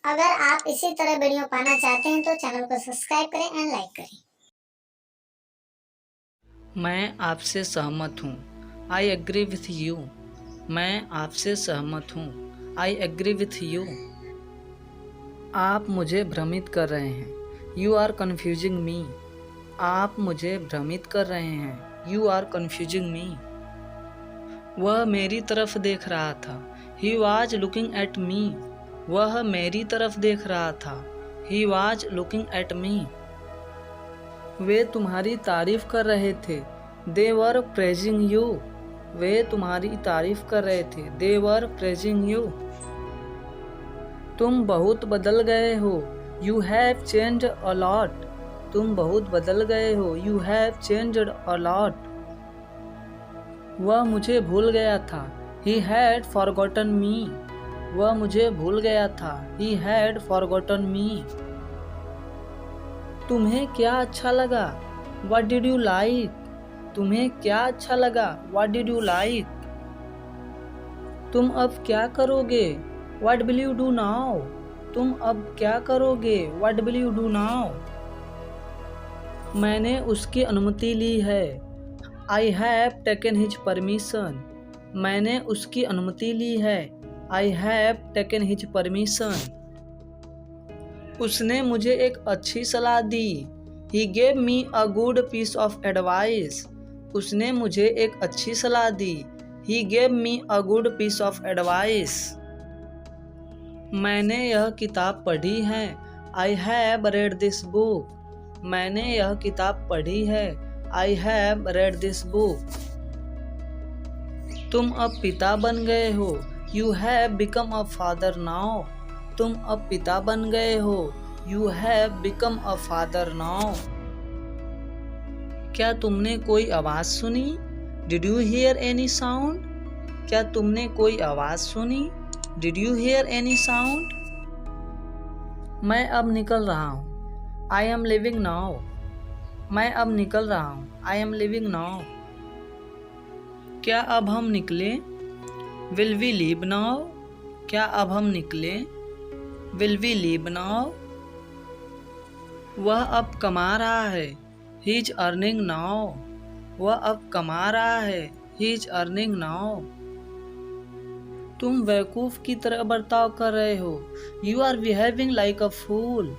अगर आप इसी तरह वीडियो पाना चाहते हैं तो चैनल को सब्सक्राइब करें एंड लाइक करें। मैं आपसे सहमत हूँ। I agree with you. मैं आपसे सहमत हूँ। I agree with you. आप मुझे भ्रमित कर रहे हैं। You are confusing me. आप मुझे भ्रमित कर रहे हैं। You are confusing me. वह मेरी तरफ देख रहा था। He was looking at me. वह मेरी तरफ देख रहा था। He was looking at me. वे तुम्हारी तारीफ कर रहे थे। दे वर प्रेजिंग यू। वे तुम्हारी तारीफ कर रहे थे। दे वर प्रेजिंग यू। तुम बहुत बदल गए हो। You have changed a lot. तुम बहुत बदल गए हो। You have changed a lot. वह मुझे भूल गया था। ही हैड फॉरगॉटन मी। वह मुझे भूल गया था। ही हैड फॉरगॉटन मी। तुम्हें क्या अच्छा लगा? What did you like? तुम्हें क्या अच्छा लगा? What did you like? तुम अब क्या करोगे? What will you do now? तुम अब क्या करोगे? What will you do now? मैंने उसकी अनुमति ली है। I have taken his permission. मैंने उसकी अनुमति ली है। I have taken his permission. उसने मुझे एक अच्छी सलाह दी। He gave me a good piece of advice. उसने मुझे एक अच्छी सलाह दी। He gave me a good piece of advice. मैंने यह किताब पढ़ी है। I have read this book. मैंने यह किताब पढ़ी है। I have read this book. तुम अब पिता बन गए हो। You have become a father now. तुम अब पिता बन गए हो। You have become a father now. क्या तुमने कोई आवाज़ सुनी? Did you hear any sound? क्या तुमने कोई आवाज़ सुनी? Did you hear any sound? मैं अब निकल रहा हूँ। I am leaving now. मैं अब निकल रहा हूँ। I am leaving now. क्या अब हम निकलें? Will we leave now? क्या अब हम निकलें? Will we leave now? वह अब कमा रहा है। He is earning now. वह अब कमा रहा है। He is earning now. तुम बेवकूफ़ की तरह बर्ताव कर रहे हो। You are behaving like a fool.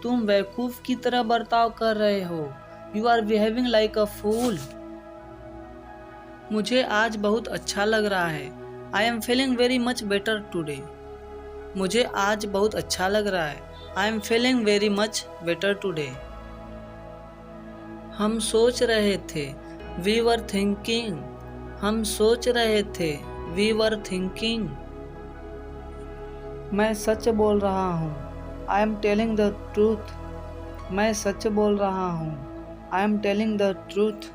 तुम बेवकूफ़ की तरह बर्ताव कर रहे हो। You are behaving like a fool. मुझे आज बहुत अच्छा लग रहा है। I am feeling very much better today. मुझे आज बहुत अच्छा लग रहा है। I am feeling very much better today. हम सोच रहे थे। We were thinking. हम सोच रहे थे। We were thinking. मैं सच बोल रहा हूँ। I am telling the truth. मैं सच बोल रहा हूँ। I am telling the truth.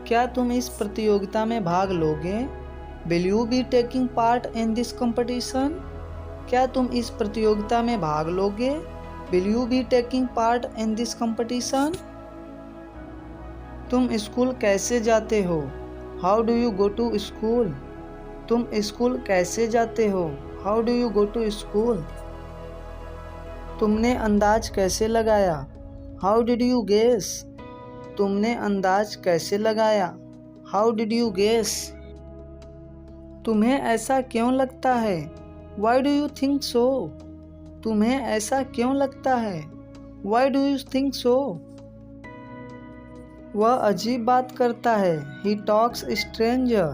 क्या तुम इस प्रतियोगिता में भाग लोगे? Will you be taking part in this competition? क्या तुम इस प्रतियोगिता में भाग लोगे? Will you be taking part in this competition? तुम स्कूल कैसे जाते हो? How do you go to school? तुम स्कूल कैसे जाते हो? How do you go to school? तुमने अंदाज कैसे लगाया? How did you guess? तुमने अंदाज कैसे लगाया? How did you guess? तुम्हें ऐसा क्यों लगता है? Why do you think so? तुम्हें ऐसा क्यों लगता है? Why do you think so? वह अजीब बात करता है। He talks stranger.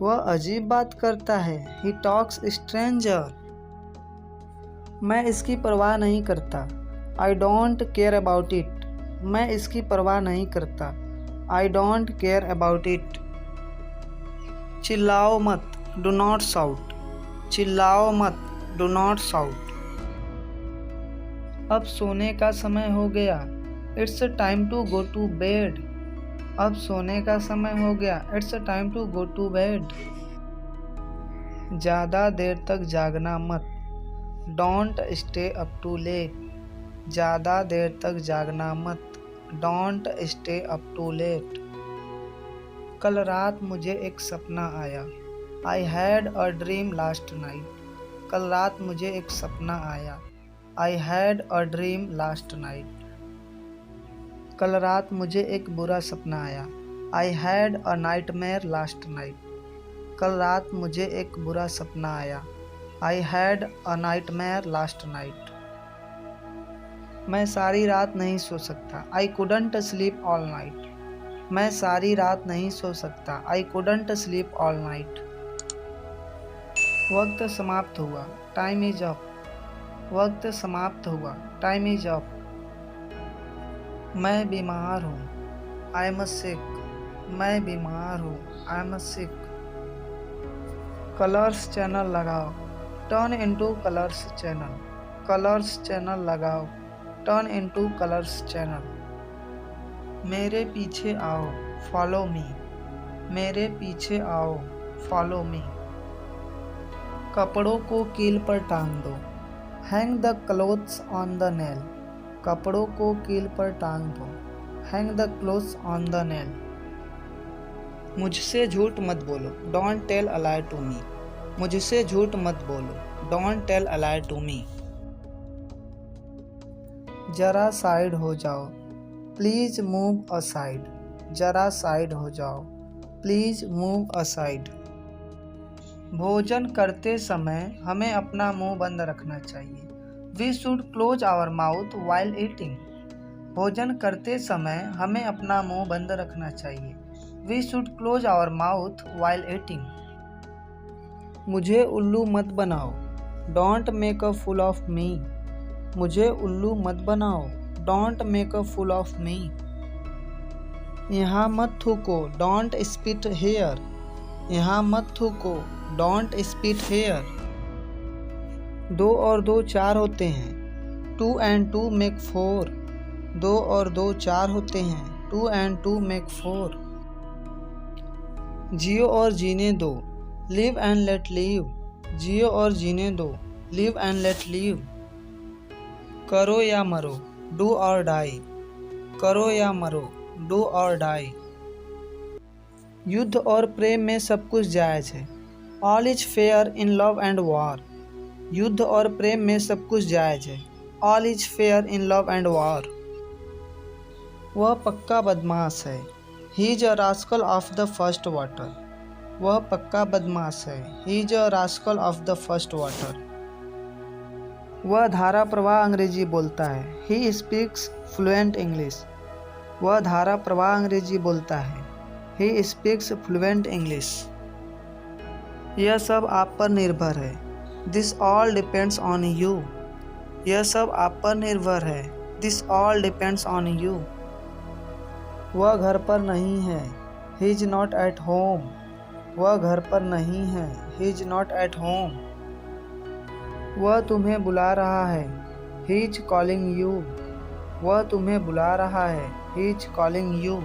वह अजीब बात करता है। He talks stranger. मैं इसकी परवाह नहीं करता। I don't care about it. मैं इसकी परवाह नहीं करता। I don't care about it. चिल्लाओ मत। Do not shout. चिल्लाओ मत। Do not shout. अब सोने का समय हो गया। It's time to go to bed. अब सोने का समय हो गया। It's time to go to bed. ज़्यादा देर तक जागना मत। Don't stay up too late. ज़्यादा देर तक जागना मत। Don't stay up too late. कल रात मुझे एक सपना आया। I had a dream last night. कल रात मुझे एक सपना आया। I had a dream last night. कल रात मुझे एक बुरा सपना आया। I had a nightmare last night. कल रात मुझे एक बुरा सपना आया। I had a nightmare last night. मैं सारी रात नहीं सो सकता। I couldn't sleep all night. मैं सारी रात नहीं सो सकता। I couldn't sleep all night. वक्त समाप्त हुआ। Time is up. वक्त समाप्त हुआ। Time is up. मैं बीमार हूँ। I am sick. मैं बीमार हूँ। I am sick. Colors channel लगाओ। Turn into Colors channel. Colors channel लगाओ। Turn into Colors channel. मेरे पीछे आओ। Follow me. मेरे पीछे आओ। Follow me. कपड़ों को कील पर टांग दो। Hang the clothes on the nail. कपड़ों को कील पर टांग दो। Hang the clothes on the nail. मुझसे झूठ मत बोलो। Don't tell a lie to मी। मुझसे झूठ मत बोलो। Don't tell a lie to me. जरा साइड हो जाओ। Please move aside. जरा साइड हो जाओ। Please move aside. भोजन करते समय हमें अपना मुंह बंद रखना चाहिए। We should close our mouth while eating. भोजन करते समय हमें अपना मुंह बंद रखना चाहिए। We should close our mouth while eating. मुझे उल्लू मत बनाओ। Don't make a fool of me. मुझे उल्लू मत बनाओ। Don't make a fool of me. यहाँ मत थूको। Don't spit hair. यहाँ मत थूको। Don't spit hair. 2 और 2 4 होते हैं। 2 and 2 make 4। 2 और 2 4 होते हैं। 2 and 2 make 4। जियो और जीने दो। Live and let live. जियो और जीने दो। Live and let live. करो या मरो। डू और डाई। करो या मरो। डू और डाई। युद्ध और प्रेम में सब कुछ जायज है। All is fair in love and war. युद्ध और प्रेम में सब कुछ जायज है। All is fair in love and war. वह पक्का बदमाश है। He is a rascal of the first water. वह पक्का बदमाश है। He is a rascal of the first water. वह धारा प्रवाह अंग्रेजी बोलता है। He speaks fluent English. वह धारा प्रवाह अंग्रेजी बोलता है। He speaks fluent English. यह सब आप पर निर्भर है। This all depends on you. यह सब आप पर निर्भर है। This all depends on you. वह घर पर नहीं है। He is not at home. वह घर पर नहीं है। He is not at home. वह तुम्हें बुला रहा है। He is calling you. वह तुम्हें बुला रहा है। He is calling you.